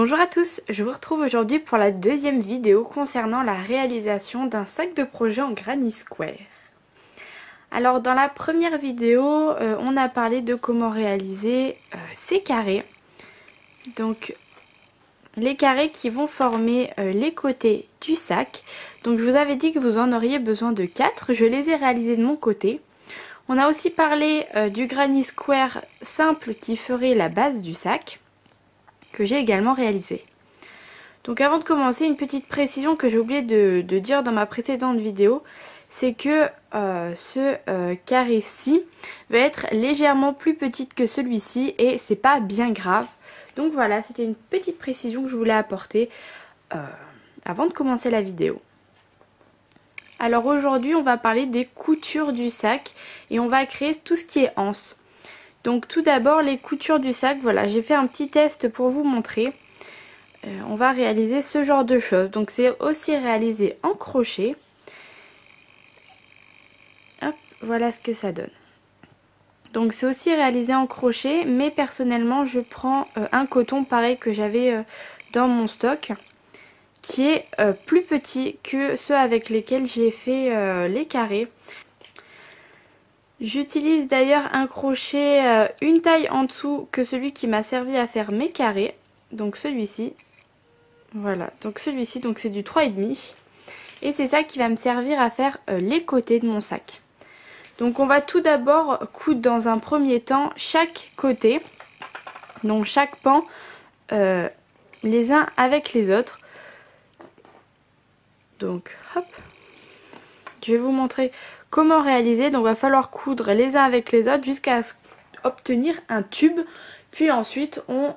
Bonjour à tous, je vous retrouve aujourd'hui pour la deuxième vidéo concernant la réalisation d'un sac de projet en Granny Square. Alors dans la première vidéo, on a parlé de comment réaliser ces carrés. Donc les carrés qui vont former les côtés du sac. Donc je vous avais dit que vous en auriez besoin de 4, je les ai réalisés de mon côté. On a aussi parlé du Granny Square simple qui ferait la base du sac, que j'ai également réalisé. Donc avant de commencer, une petite précision que j'ai oublié de dire dans ma précédente vidéo, c'est que ce carré-ci va être légèrement plus petit que celui-ci et c'est pas bien grave. Donc voilà, c'était une petite précision que je voulais apporter avant de commencer la vidéo. Alors aujourd'hui, on va parler des coutures du sac et on va créer tout ce qui est anse. Donc tout d'abord, les coutures du sac, voilà, j'ai fait un petit test pour vous montrer. On va réaliser ce genre de choses. Donc c'est aussi réalisé en crochet. Hop, voilà ce que ça donne. Donc c'est aussi réalisé en crochet, mais personnellement je prends un coton pareil que j'avais dans mon stock, qui est plus petit que ceux avec lesquels j'ai fait les carrés. J'utilise d'ailleurs un crochet une taille en dessous que celui qui m'a servi à faire mes carrés, donc celui-ci. Voilà, donc celui-ci, donc c'est du 3,5 et c'est ça qui va me servir à faire les côtés de mon sac. Donc on va tout d'abord coudre dans un premier temps chaque côté, donc chaque pan les uns avec les autres. Donc hop, je vais vous montrer comment réaliser. Donc il va falloir coudre les uns avec les autres jusqu'à obtenir un tube, puis ensuite on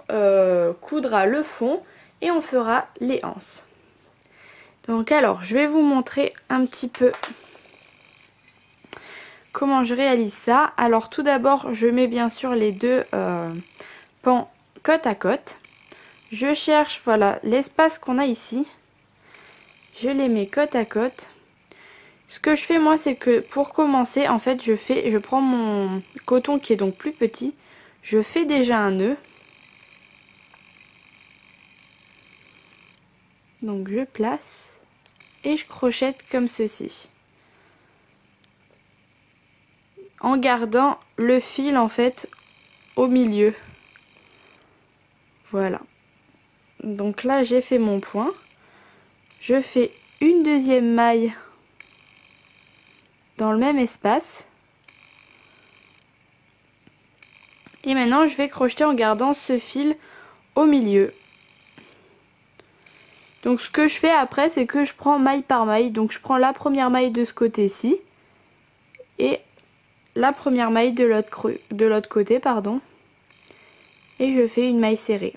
coudra le fond et on fera les anses. Donc alors, je vais vous montrer un petit peu comment je réalise ça. Alors tout d'abord, je mets bien sûr les deux pans côte à côte. Je cherche, voilà, l'espace qu'on a ici. Je les mets côte à côte. Ce que je fais moi, c'est que pour commencer, en fait, je prends mon coton qui est donc plus petit. Je fais déjà un nœud. Donc je place et je crochette comme ceci. En gardant le fil en fait au milieu. Voilà. Donc là j'ai fait mon point. Je fais une deuxième maille dans le même espace. Et maintenant je vais crocheter en gardant ce fil au milieu. Donc ce que je fais après, c'est que je prends maille par maille. Donc je prends la première maille de ce côté-ci et la première maille de l'autre côté, pardon. Et je fais une maille serrée.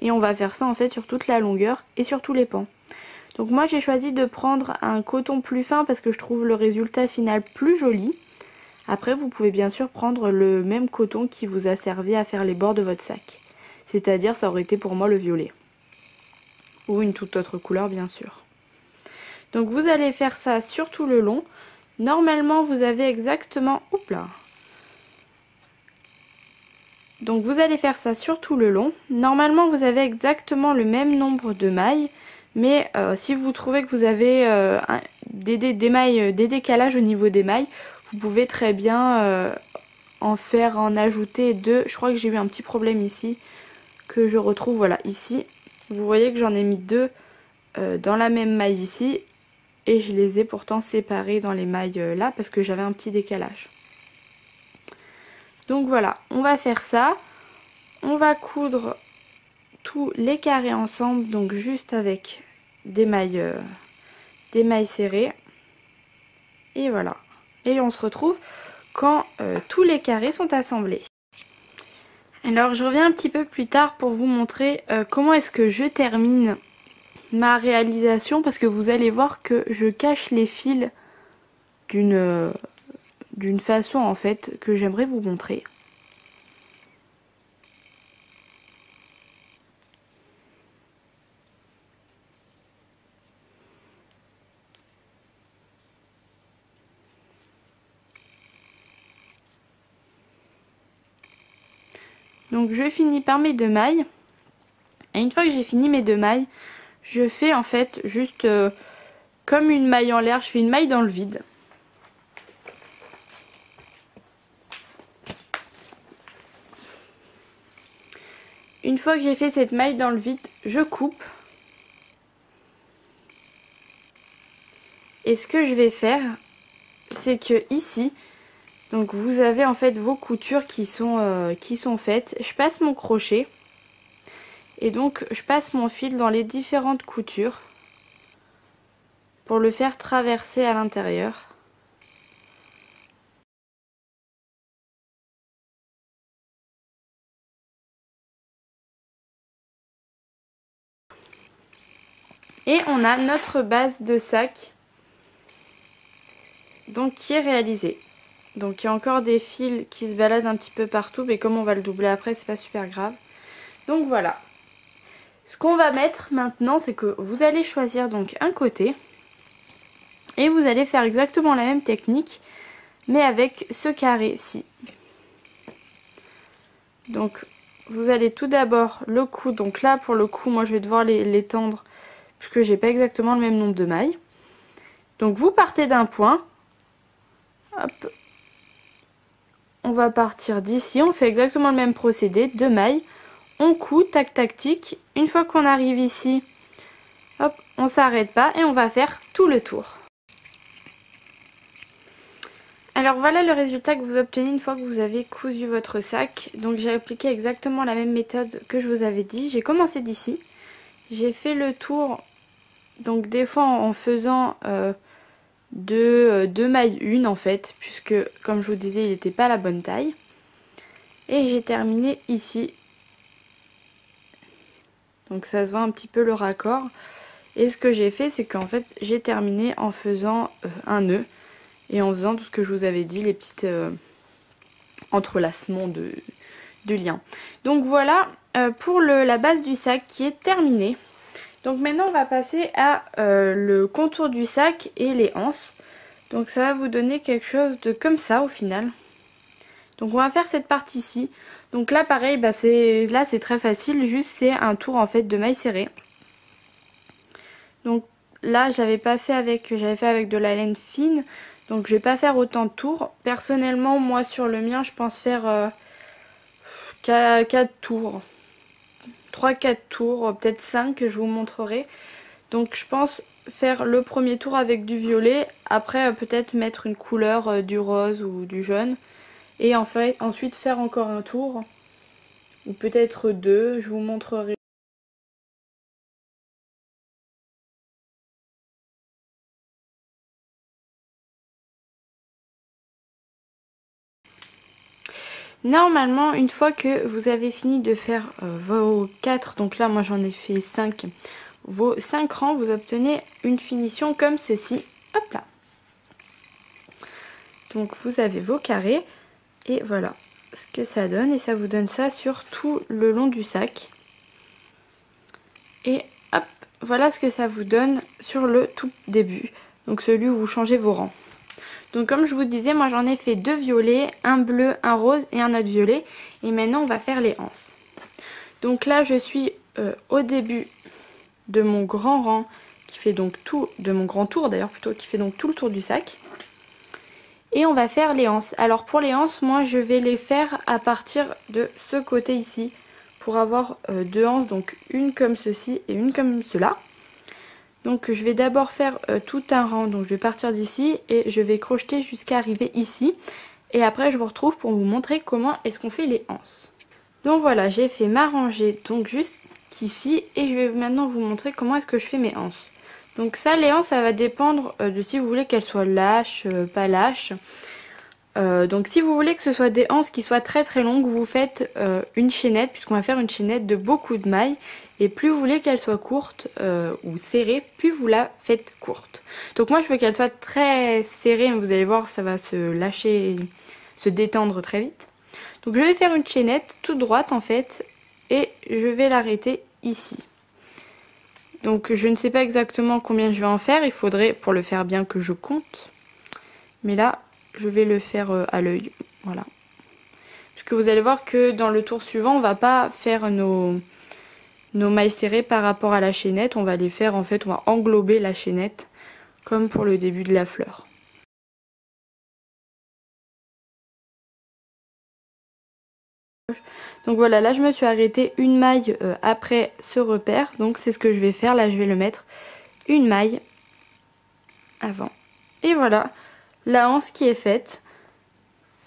Et on va faire ça en fait sur toute la longueur et sur tous les pans. Donc moi j'ai choisi de prendre un coton plus fin parce que je trouve le résultat final plus joli. Après vous pouvez bien sûr prendre le même coton qui vous a servi à faire les bords de votre sac. C'est-à-dire ça aurait été pour moi le violet. Ou une toute autre couleur bien sûr. Donc vous allez faire ça sur tout le long. Normalement vous avez exactement... Oups là. Donc vous allez faire ça sur tout le long. Normalement vous avez exactement le même nombre de mailles. Mais si vous trouvez que vous avez des décalages au niveau des mailles, vous pouvez très bien en ajouter deux. Je crois que j'ai eu un petit problème ici que je retrouve, voilà, ici. Vous voyez que j'en ai mis deux dans la même maille ici. Et je les ai pourtant séparés dans les mailles là parce que j'avais un petit décalage. Donc voilà, on va faire ça. On va coudre tous les carrés ensemble, donc juste avec des mailles serrées. Et voilà. Et on se retrouve quand tous les carrés sont assemblés. Alors je reviens un petit peu plus tard pour vous montrer comment est-ce que je termine ma réalisation, parce que vous allez voir que je cache les fils d'une façon en fait que j'aimerais vous montrer. Donc je finis par mes deux mailles Et une fois que j'ai fini mes 2 mailles, je fais en fait juste comme une maille en l'air, je fais une maille dans le vide. Une fois que j'ai fait cette maille dans le vide, je coupe. Et ce que je vais faire, c'est que ici, donc vous avez en fait vos coutures qui sont faites. Je passe mon crochet et donc je passe mon fil dans les différentes coutures pour le faire traverser à l'intérieur. Et on a notre base de sac donc qui est réalisée. Donc il y a encore des fils qui se baladent un petit peu partout, mais comme on va le doubler après, c'est pas super grave. Donc voilà. Ce qu'on va mettre maintenant, c'est que vous allez choisir donc un côté et vous allez faire exactement la même technique, mais avec ce carré-ci. Donc vous allez tout d'abord le coup, donc là pour le coup moi je vais devoir l'étendre puisque j'ai pas exactement le même nombre de mailles. Donc vous partez d'un point, hop, on va partir d'ici, on fait exactement le même procédé, 2 mailles, on coud, tac tac tic, une fois qu'on arrive ici, hop, on s'arrête pas et on va faire tout le tour. Alors voilà le résultat que vous obtenez une fois que vous avez cousu votre sac. Donc j'ai appliqué exactement la même méthode que je vous avais dit. J'ai commencé d'ici, j'ai fait le tour, donc des fois en faisant deux mailles une en fait, puisque comme je vous disais il n'était pas la bonne taille. Et j'ai terminé ici. Donc ça se voit un petit peu le raccord. Et ce que j'ai fait c'est qu'en fait j'ai terminé en faisant un nœud. Et en faisant tout ce que je vous avais dit, les petites entrelacements de liens. Donc voilà pour la base du sac qui est terminée. Donc maintenant on va passer à le contour du sac et les anses. Donc ça va vous donner quelque chose de comme ça au final. Donc on va faire cette partie-ci. Donc là pareil, bah c'est très facile, juste c'est un tour en fait de maille serrée. Donc là j'avais fait avec de la laine fine. Donc je vais pas faire autant de tours. Personnellement moi sur le mien je pense faire 4 tours. 3-4 tours, peut-être 5 que je vous montrerai. Donc je pense faire le premier tour avec du violet. Après peut-être mettre une couleur du rose ou du jaune. Et en fait, ensuite faire encore un tour. Ou peut-être 2, je vous montrerai. Normalement, une fois que vous avez fini de faire vos 4, donc là moi j'en ai fait 5, vos 5 rangs, vous obtenez une finition comme ceci. Hop là. Donc vous avez vos carrés et voilà ce que ça donne. Et ça vous donne ça sur tout le long du sac. Et hop, voilà ce que ça vous donne sur le tout début. Donc celui où vous changez vos rangs. Donc comme je vous disais, moi j'en ai fait 2 violets, un bleu, un rose et un autre violet. Et maintenant on va faire les anses. Donc là je suis au début de mon grand rang qui fait donc tout, de mon grand tour d'ailleurs plutôt, qui fait donc tout le tour du sac. Et on va faire les anses. Alors pour les anses, moi je vais les faire à partir de ce côté ici. Pour avoir 2 anses, donc une comme ceci et une comme cela. Donc je vais d'abord faire tout un rang, donc je vais partir d'ici et je vais crocheter jusqu'à arriver ici. Et après je vous retrouve pour vous montrer comment est-ce qu'on fait les anses. Donc voilà, j'ai fait ma rangée donc jusqu'ici et je vais maintenant vous montrer comment est-ce que je fais mes anses. Donc ça, les anses, ça va dépendre de si vous voulez qu'elles soient lâches, pas lâches. Donc si vous voulez que ce soit des anses qui soient très très longues, vous faites une chaînette, puisqu'on va faire une chaînette de beaucoup de mailles. Et plus vous voulez qu'elle soit courte ou serrée, plus vous la faites courte. Donc moi je veux qu'elle soit très serrée, vous allez voir ça va se lâcher, se détendre très vite. Donc je vais faire une chaînette toute droite en fait, et je vais l'arrêter ici. Donc je ne sais pas exactement combien je vais en faire, il faudrait pour le faire bien que je compte. Mais là je vais le faire à l'œil, voilà. Parce que vous allez voir que dans le tour suivant on va pas faire nos nos mailles serrées par rapport à la chaînette. On va les faire en fait, on va englober la chaînette comme pour le début de la fleur. Donc voilà, là je me suis arrêtée une maille après ce repère. Donc c'est ce que je vais faire. Là je vais le mettre une maille avant. Et voilà, la anse qui est faite.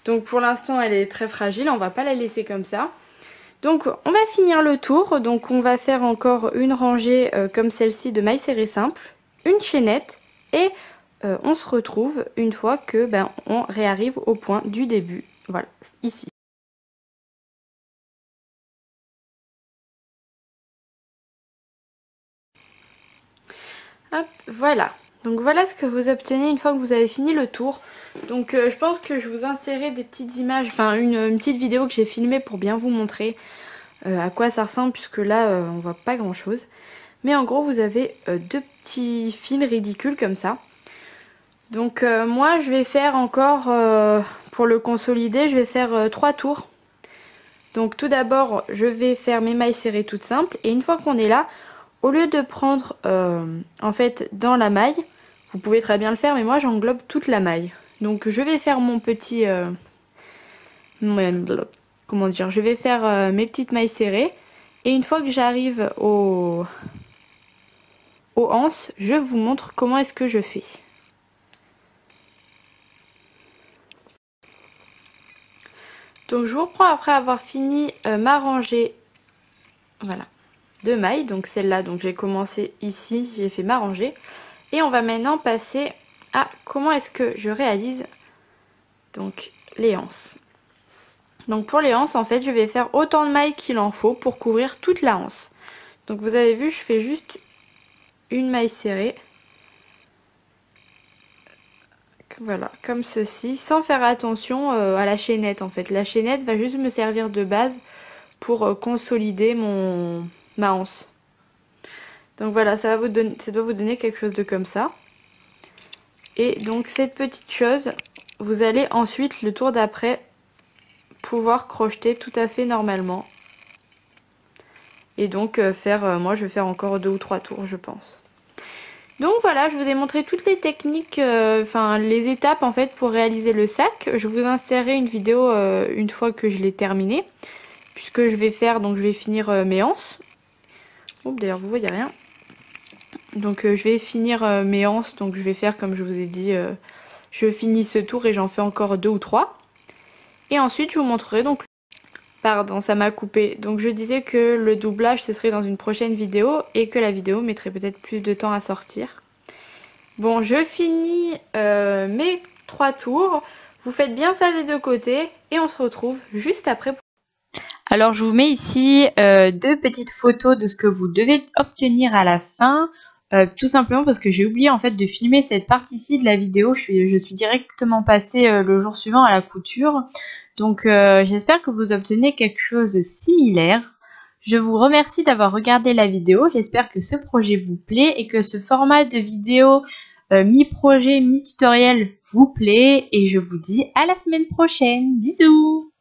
Donc pour l'instant elle est très fragile, on va pas la laisser comme ça. Donc on va finir le tour. Donc on va faire encore une rangée comme celle-ci de mailles serrées simples, une chaînette et on se retrouve une fois que on réarrive au point du début. Voilà, ici. Hop, voilà. Donc voilà ce que vous obtenez une fois que vous avez fini le tour. Donc je pense que je vous insérerai des petites images, enfin une petite vidéo que j'ai filmée pour bien vous montrer à quoi ça ressemble, puisque là on voit pas grand chose. Mais en gros vous avez deux petits fils ridicules comme ça. Donc moi je vais faire encore, pour le consolider, je vais faire 3 tours. Donc tout d'abord je vais faire mes mailles serrées toutes simples, et une fois qu'on est là, au lieu de prendre en fait dans la maille, vous pouvez très bien le faire, mais moi j'englobe toute la maille. Donc je vais faire mon petit... comment dire, je vais faire mes petites mailles serrées. Et une fois que j'arrive aux anses, je vous montre comment est-ce que je fais. Donc je vous reprends après avoir fini ma rangée, voilà, de mailles. Donc celle-là, donc j'ai commencé ici, j'ai fait ma rangée. Et on va maintenant passer à comment est-ce que je réalise donc les anses. Donc pour les anses, en fait, je vais faire autant de mailles qu'il en faut pour couvrir toute la anse. Donc vous avez vu, je fais juste une maille serrée. Voilà, comme ceci, sans faire attention à la chaînette en fait. La chaînette va juste me servir de base pour consolider ma anse. Donc voilà, ça doit vous donner quelque chose de comme ça. Et donc cette petite chose, vous allez ensuite, le tour d'après, pouvoir crocheter tout à fait normalement. Et donc moi je vais faire encore 2 ou 3 tours je pense. Donc voilà, je vous ai montré toutes les techniques, enfin les étapes en fait pour réaliser le sac. Je vous insérerai une vidéo une fois que je l'ai terminé, puisque je vais faire, donc je vais finir mes anses. Oups, d'ailleurs vous voyez rien. Donc je vais finir mes anses, donc je vais faire comme je vous ai dit, je finis ce tour et j'en fais encore 2 ou 3. Et ensuite je vous montrerai donc... Pardon, ça m'a coupé. Donc je disais que le doublage ce serait dans une prochaine vidéo et que la vidéo mettrait peut-être plus de temps à sortir. Bon, je finis mes 3 tours. Vous faites bien ça des deux côtés et on se retrouve juste après. Alors je vous mets ici 2 petites photos de ce que vous devez obtenir à la fin. Tout simplement parce que j'ai oublié en fait de filmer cette partie-ci de la vidéo. Je suis directement passée le jour suivant à la couture. Donc j'espère que vous obtenez quelque chose de similaire. Je vous remercie d'avoir regardé la vidéo. J'espère que ce projet vous plaît et que ce format de vidéo mi-projet, mi-tutoriel vous plaît. Et je vous dis à la semaine prochaine. Bisous!